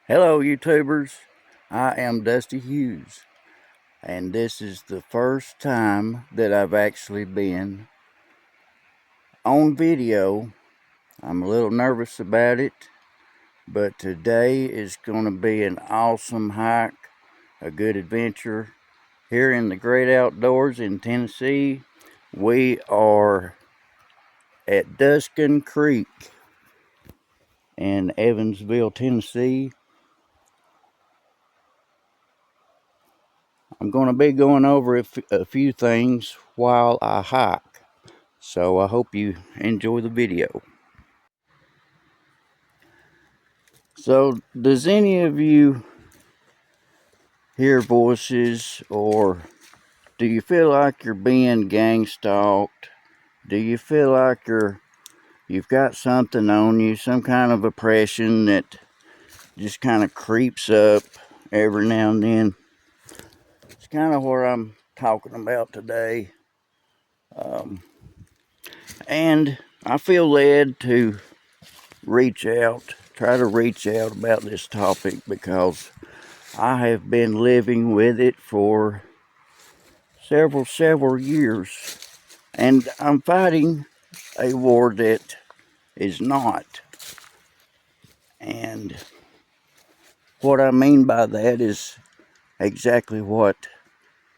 Hello YouTubers, I am Dusty Hughes, and this is the first time that I've actually been on video. I'm a little nervous about it, but today is going to be an awesome hike, a good adventure. Here in the great outdoors in Tennessee, we are at Duskin Creek in Evansville, Tennessee. I'm going to be going over a few things while I hike, so I hope you enjoy the video. So, does any of you hear voices, or do you feel like you're being gang stalked? Do you feel like you've got something on you, some kind of oppression that just kind of creeps up every now and then? It's kind of what I'm talking about today. And I feel led to try to reach out about this topic because I have been living with it for several years, and I'm fighting a war that is not. And what I mean by that is exactly what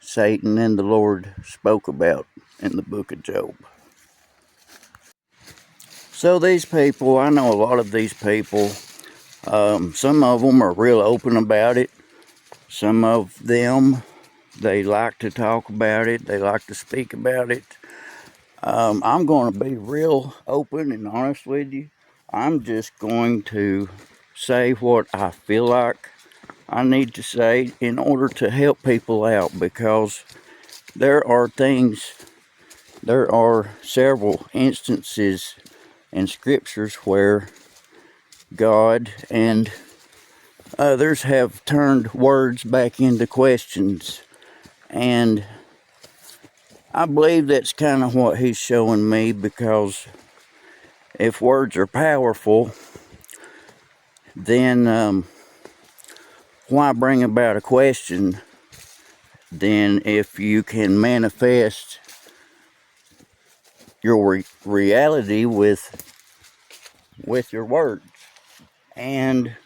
Satan and the Lord spoke about in the book of Job. So these people, I know a lot of these people, some of them are real open about it. Some of them, they like to talk about it. They like to speak about it. I'm going to be real open and honest with you. I'm just going to say what I feel like I need to say in order to help people out, because there are several instances in scriptures where God and others have turned words back into questions, and I believe that's kind of what he's showing me, because if words are powerful, then why bring about a question then if you can manifest your reality with your words? And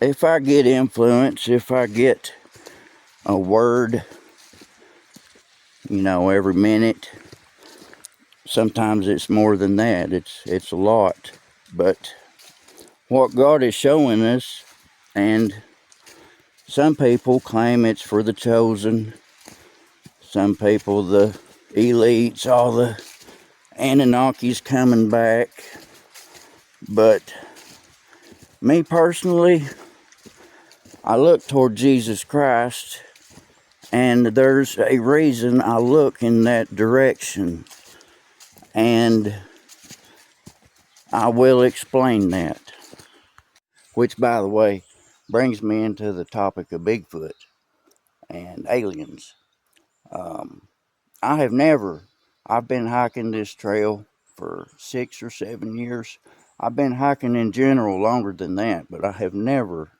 if I get influence, if I get a word, every minute, sometimes it's more than that. It's a lot. But what God is showing us, and some people claim it's for the chosen, some people, the elites, all the Anunnakis coming back. But me personally, I look toward Jesus Christ, and there's a reason I look in that direction, and I will explain that. Which, by the way, brings me into the topic of Bigfoot and aliens. I've been hiking this trail for 6 or 7 years. I've been hiking in general longer than that, but I have never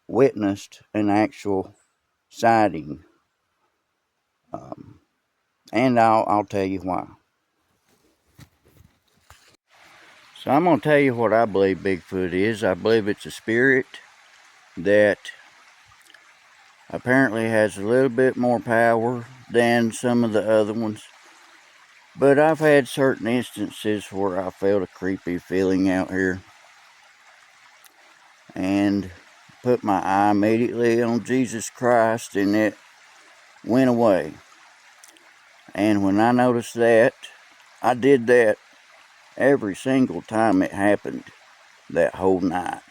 witnessed an actual sighting. And I'll tell you why. So I'm going to tell you what I believe Bigfoot is. I believe it's a spirit that apparently has a little bit more power than some of the other ones. But I've had certain instances where I felt a creepy feeling out here, and put my eye immediately on Jesus Christ, and it went away. And when I noticed that, I did that every single time it happened that whole night.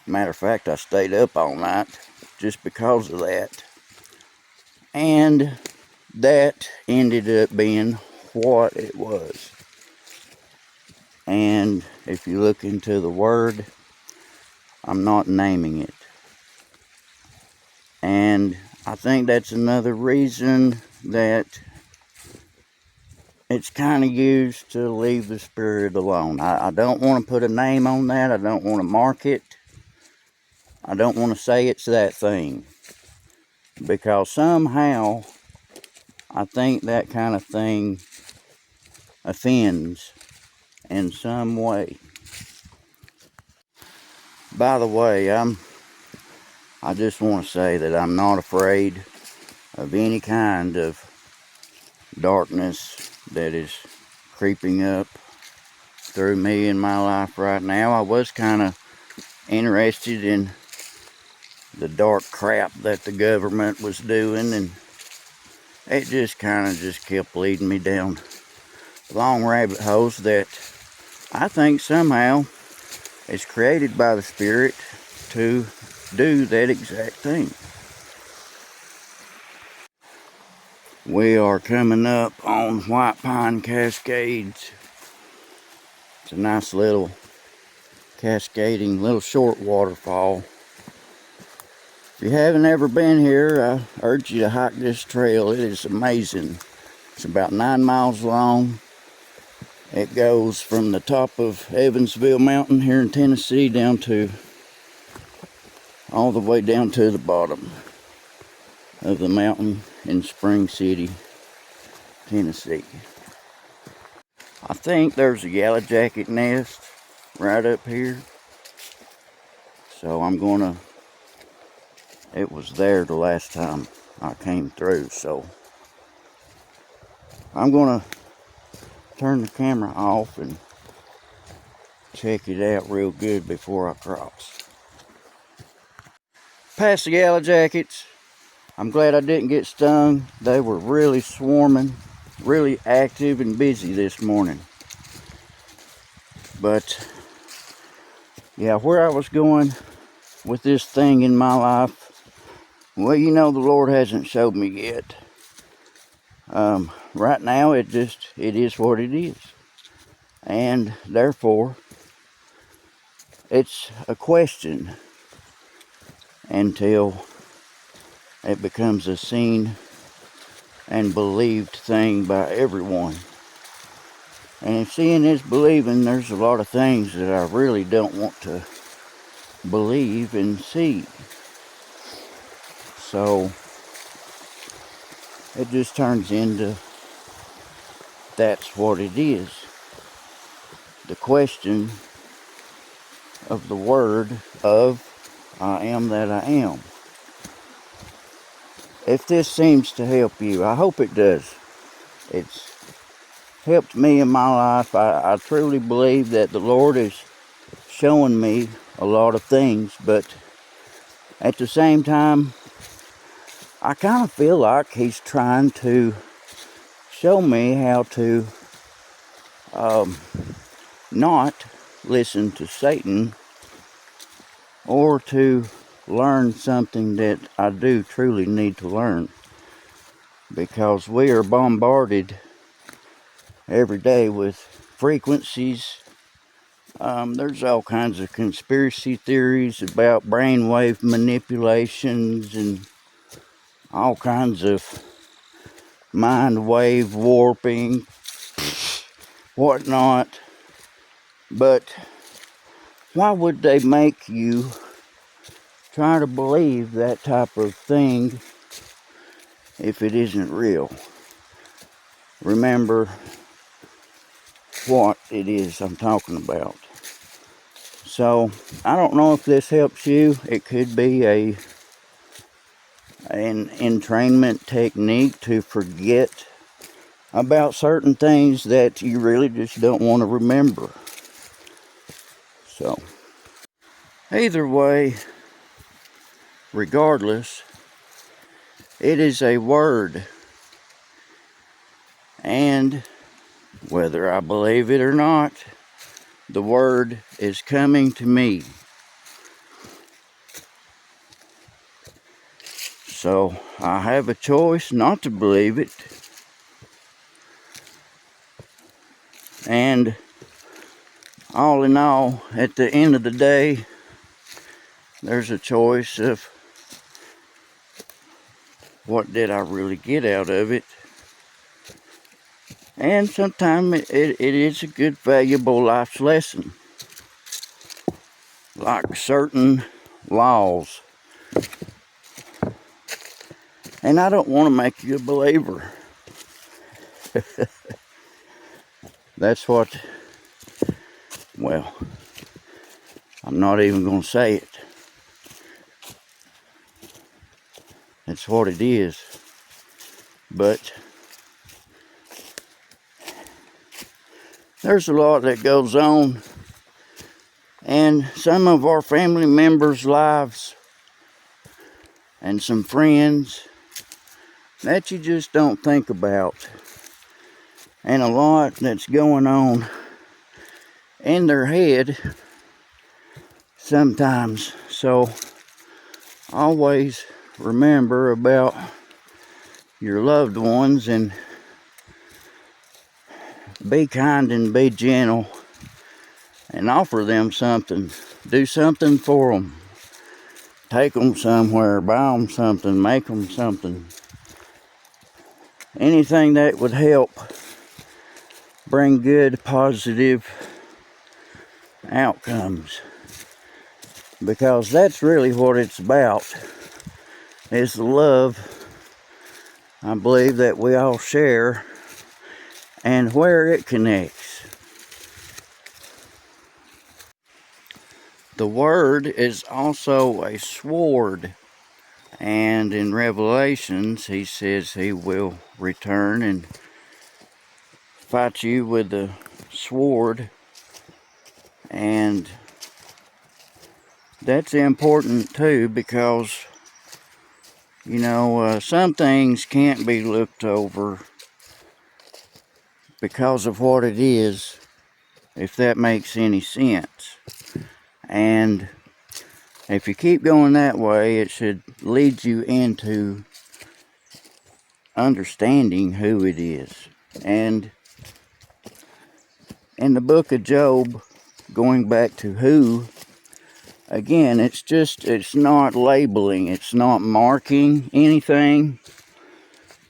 Matter of fact, I stayed up all night just because of that. And that ended up being what it was. And if you look into the Word, I'm not naming it. And I think that's another reason that it's kind of used to leave the spirit alone. I don't want to put a name on that. I don't want to mark it. I don't want to say it's that thing. Because somehow, I think that kind of thing offends in some way. By the way, I just want to say that I'm not afraid of any kind of darkness that is creeping up through me in my life right now. I was kind of interested in the dark crap that the government was doing, and it just kind of just kept leading me down long rabbit holes that I think somehow is created by the Spirit to do that exact thing. We are coming up on White Pine Cascades. It's a nice little cascading, little short waterfall. If you haven't ever been here, I urge you to hike this trail. It is amazing. It's about 9 miles long. It goes from the top of Evansville Mountain here in Tennessee down to all the way down to the bottom of the mountain in Spring City, Tennessee. I think there's a yellow jacket nest right up here. So I'm gonna, it was there the last time I came through, so I'm gonna turn the camera off and check it out real good before I cross. Past the yellow jackets. I'm glad I didn't get stung. They were really swarming, really active and busy this morning. But yeah, where I was going with this thing in my life, well, you know, the Lord hasn't showed me yet. Right now, it is what it is. And therefore, it's a question until it becomes a seen and believed thing by everyone. And if seeing is believing, there's a lot of things that I really don't want to believe and see. So it just turns into that's what it is. The question of the word of I am that I am. If this seems to help you, I hope it does. It's helped me in my life. I truly believe that the Lord is showing me a lot of things, but at the same time, I kind of feel like He's trying to show me how to not listen to Satan or to learn something that I do truly need to learn, because we are bombarded every day with frequencies. There's all kinds of conspiracy theories about brainwave manipulations and all kinds of mind wave warping, whatnot. But why would they make you try to believe that type of thing if it isn't real? Remember what it is I'm talking about. So I don't know if this helps you. It could be an entrainment technique to forget about certain things that you really just don't want to remember. So either way, regardless, it is a word, and whether I believe it or not, the word is coming to me. So I have a choice not to believe it. And all in all, at the end of the day, there's a choice of what did I really get out of it. And sometimes it is a good, valuable life lesson. Like certain laws. And I don't want to make you a believer. That's what, well, I'm not even going to say it. That's what it is. But there's a lot that goes on. And some of our family members' lives and some friends that you just don't think about. And a lot that's going on in their head sometimes. So always remember about your loved ones and be kind and be gentle and offer them something. Do something for them. Take them somewhere, buy them something, make them something. Anything that would help bring good, positive outcomes. Because that's really what it's about, is the love, I believe, that we all share and where it connects. The word is also a sword. And in Revelations, he says he will return and fight you with the sword. And that's important too, because, you know, some things can't be looked over because of what it is, if that makes any sense. And if you keep going that way, it should lead you into understanding who it is. And in the book of Job, going back to who, again, it's not labeling, it's not marking anything.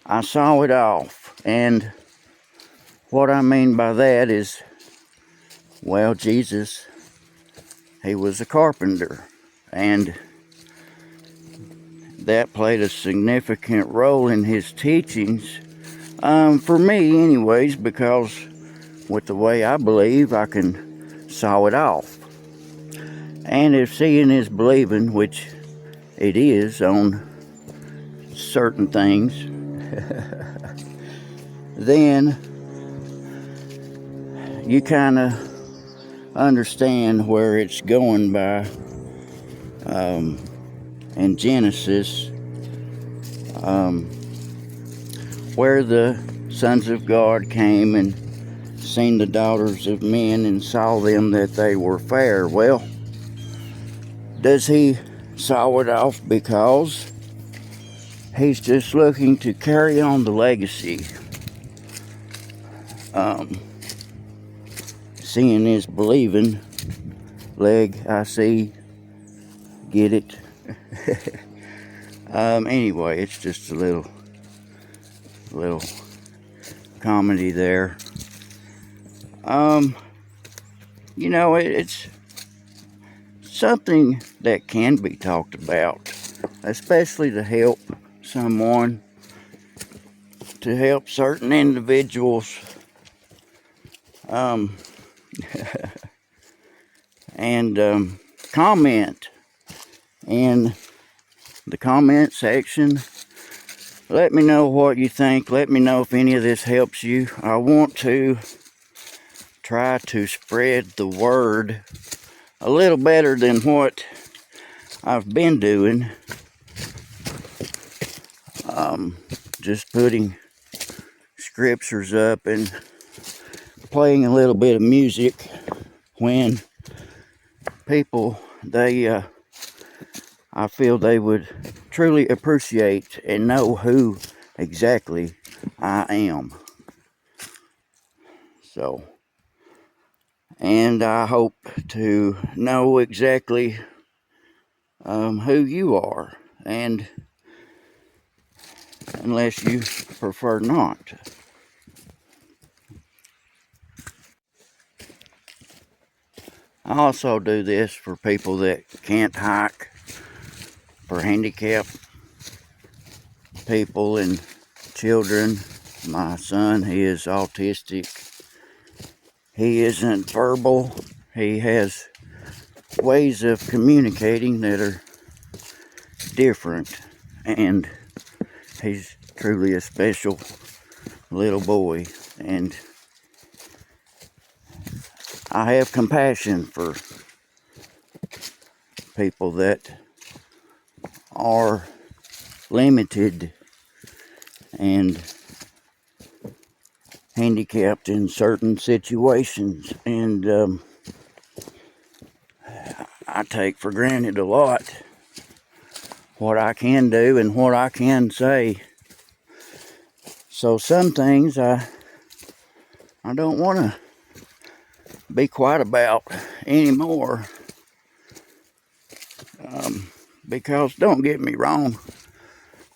I saw it off. And what I mean by that is, well, Jesus, he was a carpenter. And that played a significant role in his teachings, for me anyways, because with the way I believe, I can saw it off. And if seeing is believing, which it is on certain things, then you kind of understand where it's going by. In Genesis, where the sons of God came and seen the daughters of men and saw them that they were fair. Well, does he saw it off because he's just looking to carry on the legacy? Seeing is believing. Leg, I see. Get it? Anyway, it's just a little comedy there. You know, it's something that can be talked about, especially to help someone, to help certain individuals, and comment in the comment section. Let me know what you think. Let me know if any of this helps you. I want to try to spread the word a little better than what I've been doing. Just putting scriptures up and playing a little bit of music when people, I feel they would truly appreciate and know who exactly I am. So, and I hope to know exactly who you are, and unless you prefer not. I also do this for people that can't hike, for handicapped people and children. My son, he is autistic. He isn't verbal. He has ways of communicating that are different, and he's truly a special little boy. And I have compassion for people that are limited and handicapped in certain situations, and I take for granted a lot what I can do and what I can say. So some things I don't want to be quiet about anymore, because don't get me wrong,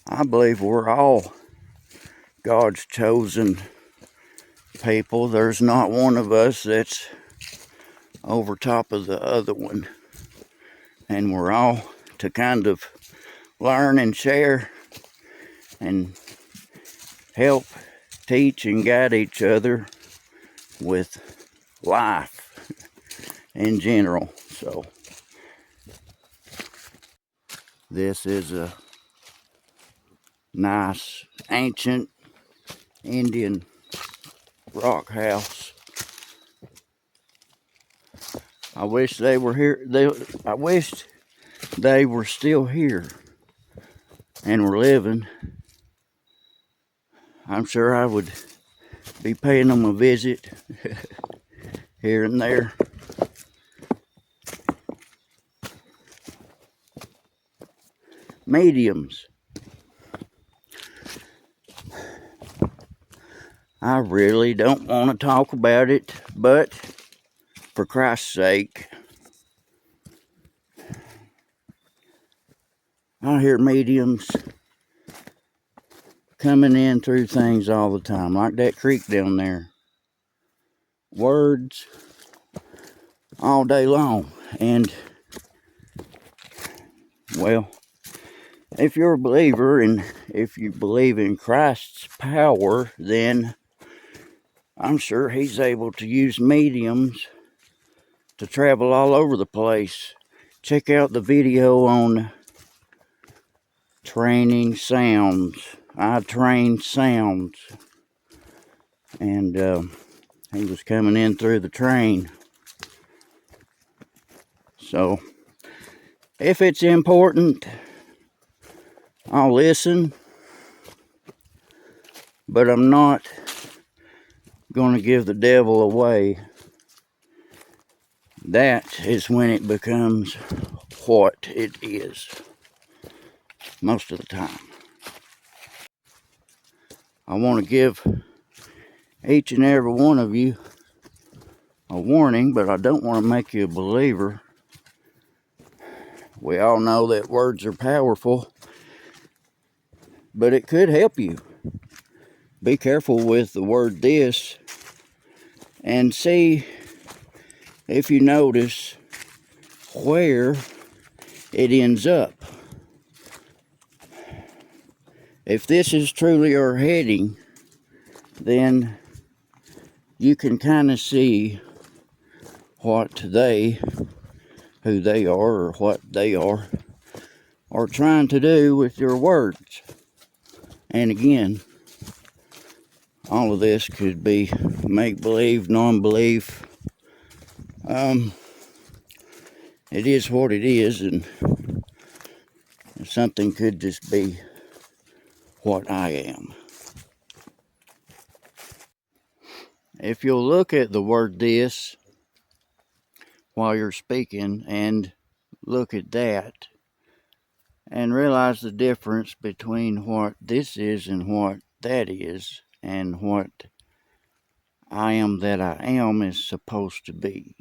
I believe we're all God's chosen people. There's not one of us that's over top of the other one, and we're all to kind of learn and share and help teach and guide each other with life in general. So this is a nice ancient Indian rock house. I wish they were here. I wished they were still here and were living. I'm sure I would be paying them a visit here and there. Mediums. I really don't want to talk about it, but for Christ's sake, I hear mediums coming in through things all the time, like that creek down there. Words all day long. And, well, if you're a believer and if you believe in Christ's power, then I'm sure he's able to use mediums to travel all over the place. Check out the video on training sounds. I train sounds. And he was coming in through the train. So if it's important, I'll listen. But I'm not going to give the devil away. That is when it becomes what it is most of the time. I want to give each and every one of you a warning, but I don't want to make you a believer. We all know that words are powerful, but it could help you. Be careful with the word this and see if you notice where it ends up. If this is truly our heading, then you can kind of see what who they are, or what they are trying to do with your words. And again, all of this could be make-believe, non-belief. It is what it is, and something could just be what I am. If you'll look at the word this while you're speaking and look at that and realize the difference between what this is and what that is, and what I am that I am is supposed to be,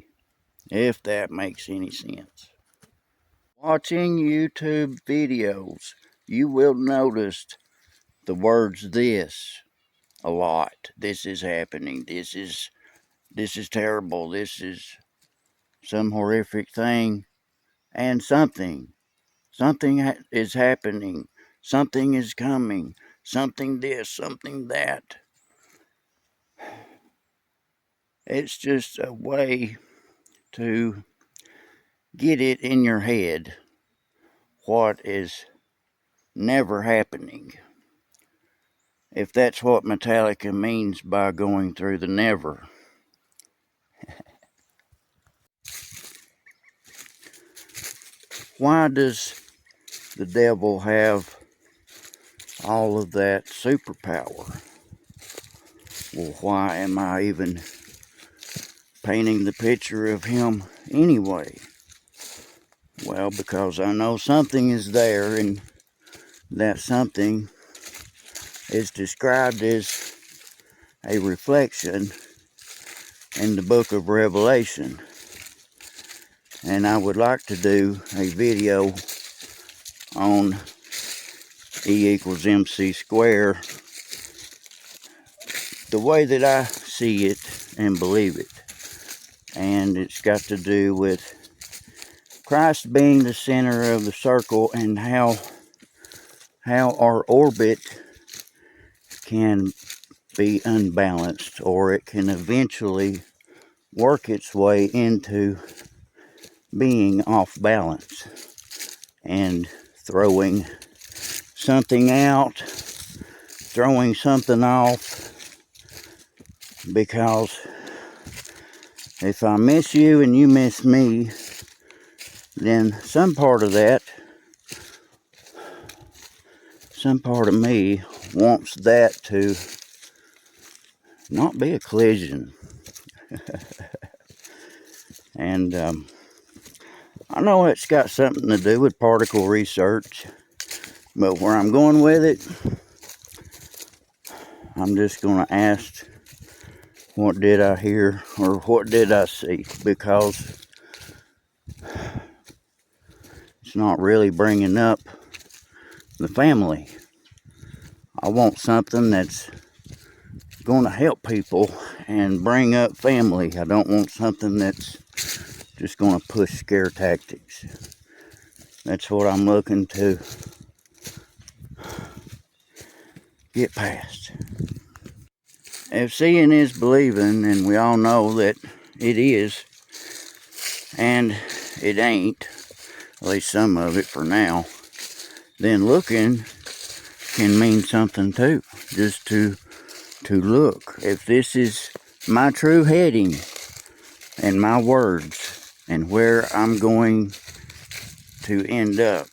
if that makes any sense. Watching YouTube videos, you will notice the words this a lot. This is happening. This is terrible. This is some horrific thing, and something is happening, something is coming, something this, something that. It's just a way to get it in your head what is never happening. If that's what Metallica means by going through the never. Why does the devil have all of that superpower? Well, why am I even painting the picture of him anyway? Well, because I know something is there, and that something is described as a reflection in the book of Revelation. And I would like to do a video on E equals MC squared, the way that I see it and believe it. And it's got to do with Christ being the center of the circle and how our orbit can be unbalanced, or it can eventually work its way into being off balance and throwing something out, throwing something off. Because if I miss you and you miss me, then some part of me wants that to not be a collision. And I know it's got something to do with particle research, but where I'm going with it, I'm just going to ask, what did I hear or what did I see? Because it's not really bringing up the family. I want something that's going to help people and bring up family. I don't want something that's just going to push scare tactics. That's what I'm looking to get past. If seeing is believing, and we all know that it is, and it ain't, at least some of it for now, then looking can mean something too. Just to look. If this is my true heading and my words and where I'm going to end up,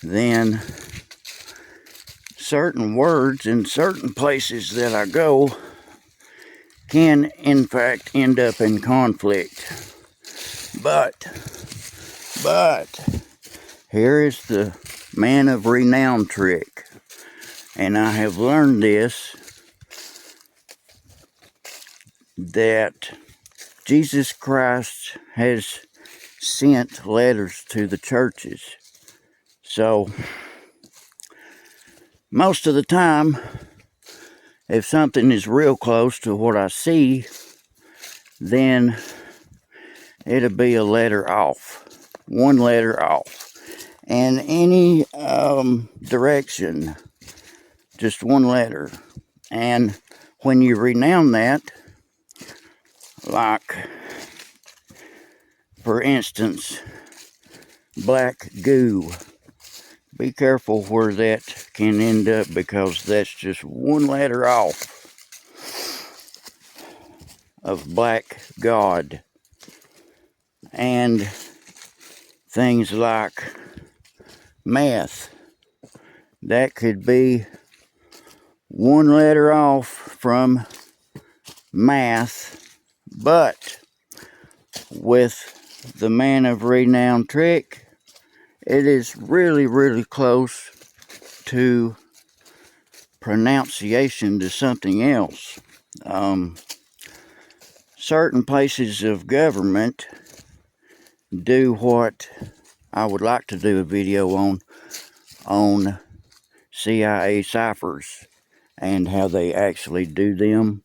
then certain words in certain places that I go can in fact end up in conflict. But here is the man of renown trick. And I have learned this, that Jesus Christ has sent letters to the churches. So most of the time, if something is real close to what I see, then it'll be a letter off. One letter off. And any direction, just one letter. And when you renown that, like, for instance, black goo, be careful where that can end up, because that's just one letter off of black God. And things like meth, that could be one letter off from math, but with the man of renown trick, it is really, really close to pronunciation to something else. Certain places of government do what I would like to do a video on CIA ciphers and how they actually do them.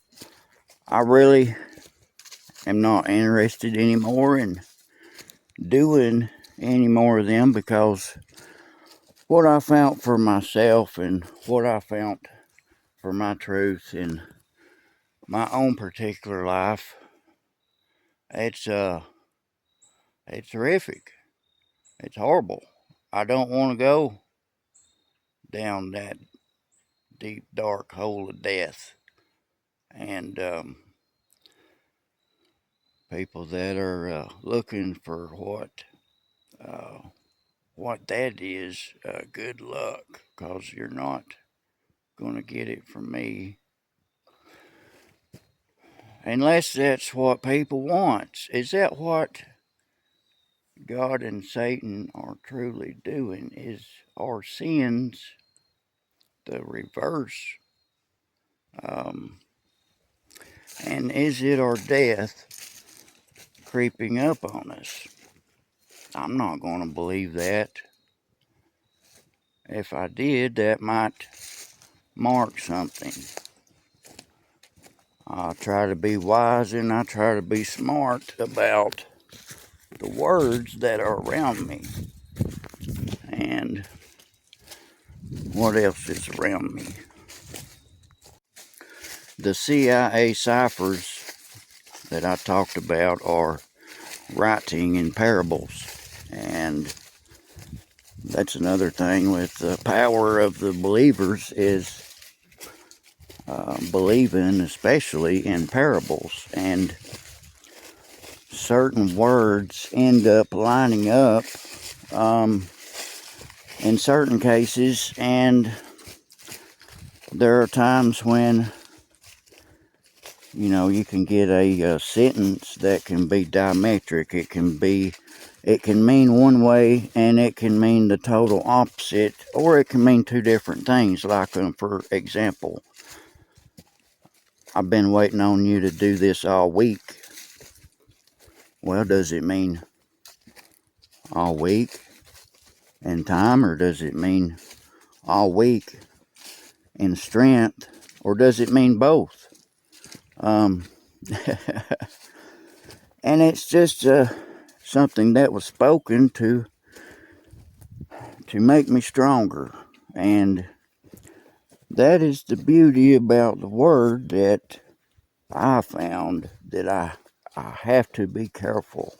I really am not interested anymore in doing any more of them, because what I found for myself and what I found for my truth in my own particular life, it's horrific. It's horrible. I don't want to go down that deep dark hole of death. And people that are looking for what that is, good luck, because you're not going to get it from me. Unless that's what people want. Is that what God and Satan are truly doing? Is our sins the reverse? And is it our death creeping up on us? I'm not going to believe that. If I did, that might mark something. I try to be wise and I try to be smart about the words that are around me and what else is around me. The CIA ciphers that I talked about are writing in parables, and that's another thing with the power of the believers is believing especially in parables, and certain words end up lining up in certain cases, and there are times when you can get a sentence that can be diametric. It can mean one way and it can mean the total opposite, or it can mean two different things. Like, for example, I've been waiting on you to do this all week. Well, does it mean all week in time, or does it mean all week in strength, or does it mean both? And it's just something that was spoken to make me stronger. And that is the beauty about the word that I found, that I have to be careful.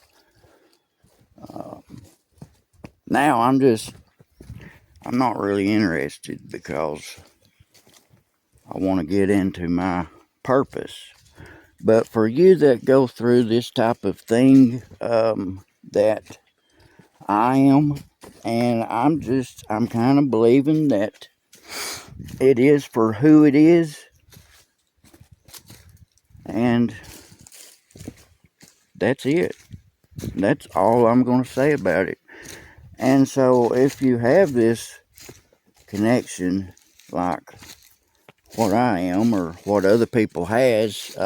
Now I'm not really interested, because I want to get into my purpose. But for you that go through this type of thing, that I am, and I'm kind of believing that it is for who it is, and that's it. That's all I'm going to say about it. And so if you have this connection, like what I am or what other people has,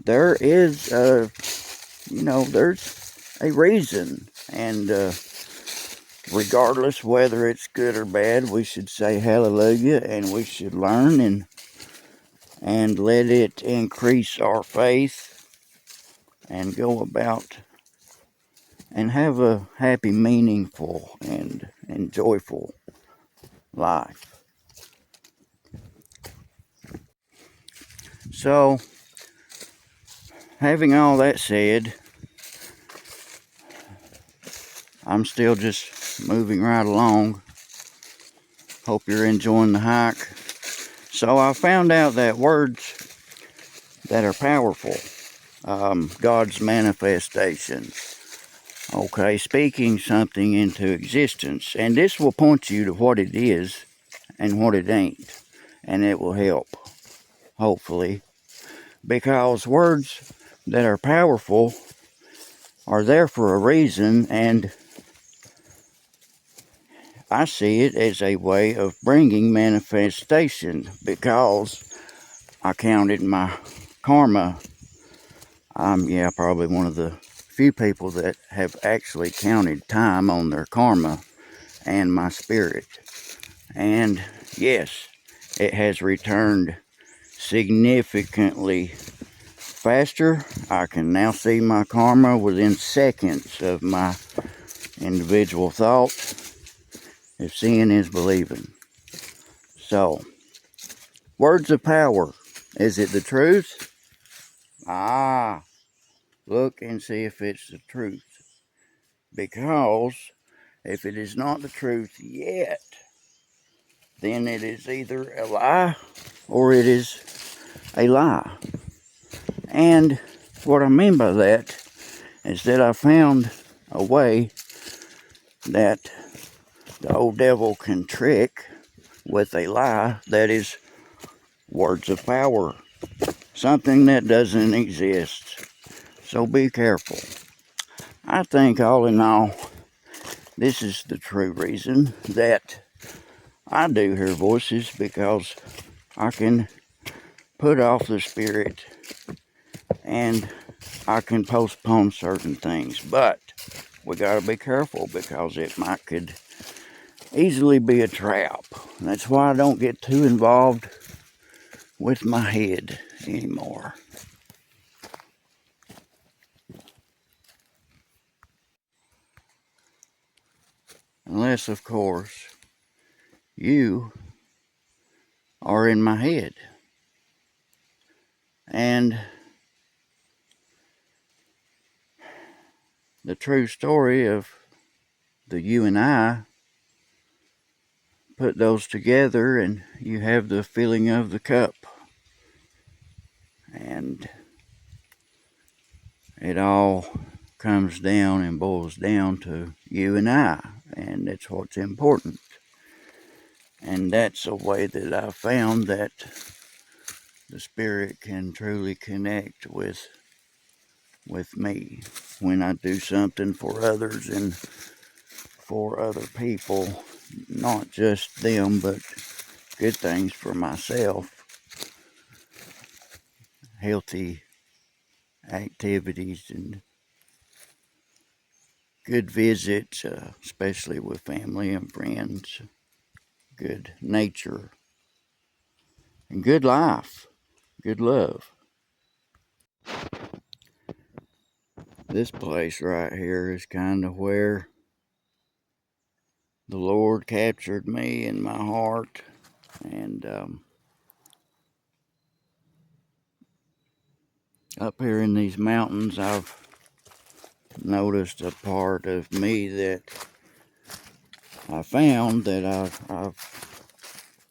there is, there's a reason. And regardless whether it's good or bad, we should say hallelujah, and we should learn and let it increase our faith and go about and have a happy, meaningful, and joyful life. So, having all that said, I'm still just moving right along. Hope you're enjoying the hike. So I found out that words that are powerful, God's manifestations. Okay, speaking something into existence. And this will point you to what it is and what it ain't. And it will help, hopefully. Because words that are powerful are there for a reason, and I see it as a way of bringing manifestation, because I counted my karma. I'm probably one of the few people that have actually counted time on their karma and my spirit. And yes, it has returned significantly faster. I can now see my karma within seconds of my individual thought. If seeing is believing. So, words of power. Is it the truth? Look and see if it's the truth. Because if it is not the truth yet, then it is either a lie or it is a lie. And what I mean by that is that I found a way that the old devil can trick with a lie that is words of power. Something that doesn't exist. So be careful. I think all in all, this is the true reason that I do hear voices, because I can put off the spirit and I can postpone certain things. But we got to be careful, because it could easily be a trap. That's why I don't get too involved with my head anymore. Unless, of course, you are in my head. And the true story of the you and I, put those together and you have the filling of the cup. And it all comes down and boils down to you and I. And that's what's important. And that's a way that I found that the Spirit can truly connect with me when I do something for others and for other people, not just them, but good things for myself, healthy activities and good visits, especially with family and friends, good nature, and good life, good love. This place right here is kind of where the Lord captured me in my heart, and up here in these mountains, I've noticed a part of me that I found that I've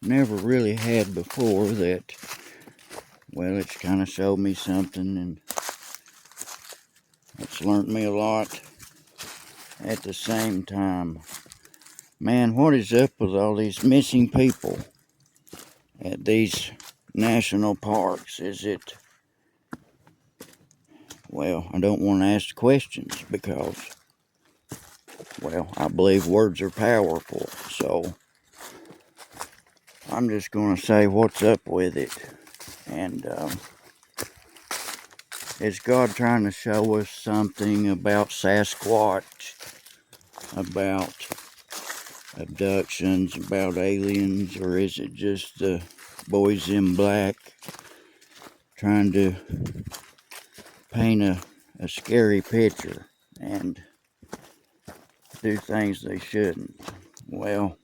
never really had before, that, well, it's kind of showed me something, and it's learned me a lot at the same time. Man, what is up with all these missing people at these national parks? Is it, well, I don't want to ask questions, because, well, I believe words are powerful, so I'm just going to say what's up with it. And is God trying to show us something about Sasquatch, about abductions, about aliens, or is it just the boys in black trying to paint a scary picture and do things they shouldn't? Well,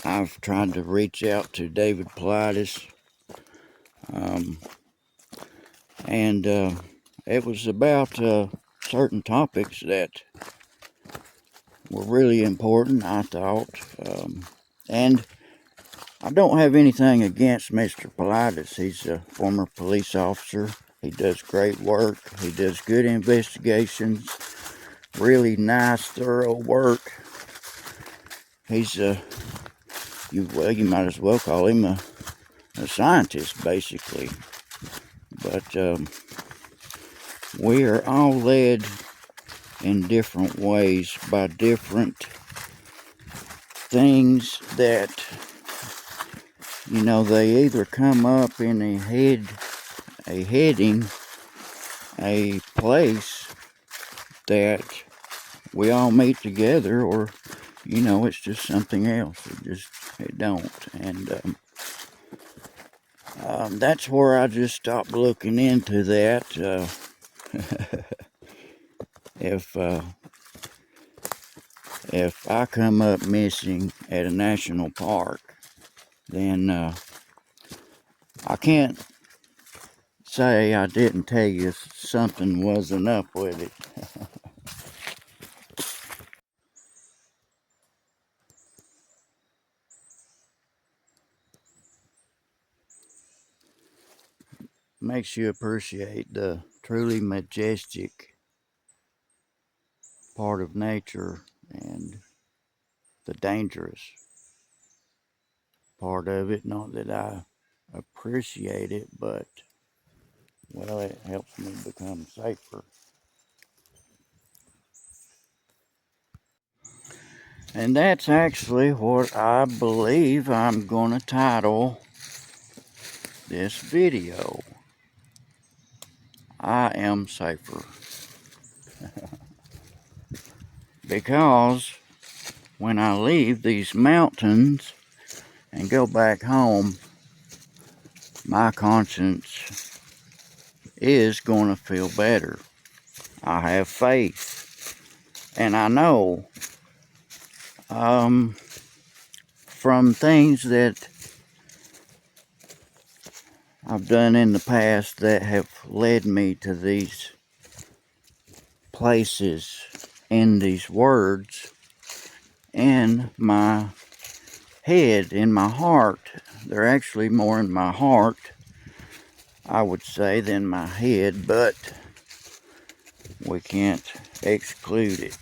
I've tried to reach out to David Paulides, and it was about certain topics that were really important, I thought. And I don't have anything against Mr. Paulides. He's a former police officer. He does great work. He does good investigations. Really nice, thorough work. He's you might as well call him a scientist, basically. But we are all led in different ways by different things that, they either come up in a heading, a place that we all meet together, or, it's just something else. It don't. And That's where I just stopped looking into that. If I come up missing at a national park, then I can't say I didn't tell you something wasn't up with it. Makes you appreciate the truly majestic part of nature and the dangerous part of it. Not that I appreciate it, but well, it helps me become safer. And that's actually what I believe I'm going to title this video. I am safer. Because when I leave these mountains and go back home, my conscience is going to feel better. I have faith. And I know from things that I've done in the past that have led me to these places and these words in my head, in my heart. They're actually more in my heart, I would say, than my head, but we can't exclude it.